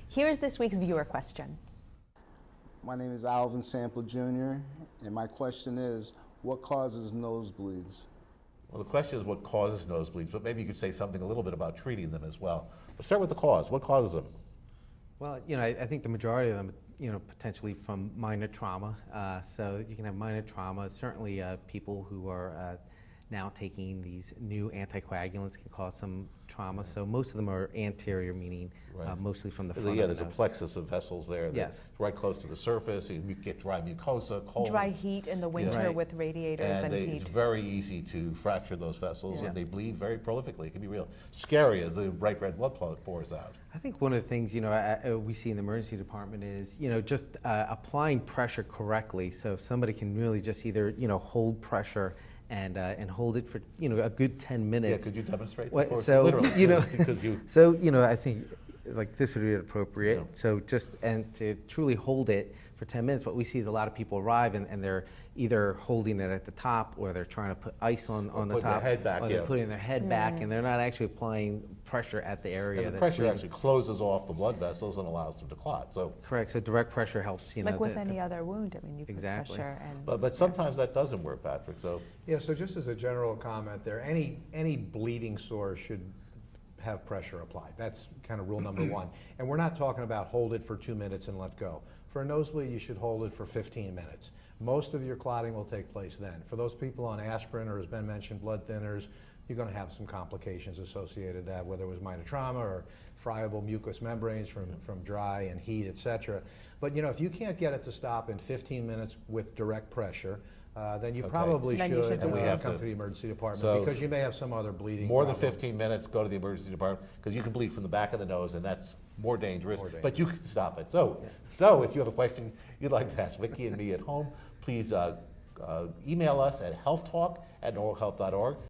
Here's this week's viewer question. My name is Alvin Sample Jr., and my question is, what causes nosebleeds? Well, the question is what causes nosebleeds, but maybe you could say something a little bit about treating them as well. But start with the cause. What causes them? Well, I think the majority of them, potentially from minor trauma. So you can have minor trauma. Certainly people who are now taking these new anticoagulants can cause some trauma. So most of them are anterior, meaning mostly from the front of the there's nose. A plexus of vessels there that's right close to the surface. You get dry mucosa, colds. Dry heat in the winter with radiators and heat. It's very easy to fracture those vessels, and they bleed very prolifically. It can be real scary as the bright red blood pours out. I think one of the things we see in the emergency department is just applying pressure correctly. So if somebody can really just either hold pressure and hold it for a good 10 minutes. Yeah, could you demonstrate that for us? So literally, because you. I think like this would be appropriate. Yeah. So and to truly hold it for 10 minutes, what we see is a lot of people arrive and they're either holding it at the top, or they're trying to put ice on the top, their head back, or they're putting their head back, and they're not actually applying pressure at the area. And the pressure actually closes off the blood vessels and allows them to clot. So correct. So direct pressure helps. Like with any other wound, I mean, you put pressure and. But sometimes that doesn't work, Patrick. So yeah. So just as a general comment, there, any bleeding sore should have pressure applied. That's kind of rule number one. And we're not talking about hold it for 2 minutes and let go. For a nosebleed, you should hold it for 15 minutes. Most of your clotting will take place then. For those people on aspirin, or as Ben mentioned, blood thinners, you're going to have some complications associated with that, whether it was minor trauma or friable mucous membranes from dry and heat, etc. But if you can't get it to stop in 15 minutes with direct pressure, then you probably should come to the emergency department, because you may have some other bleeding more problem. than 15 minutes, go to the emergency department, because you can bleed from the back of the nose, and that's more dangerous. But you can stop it. So if you have a question you'd like to ask Vicki and me at home, please email us at healthtalk@norwalkhealth.org.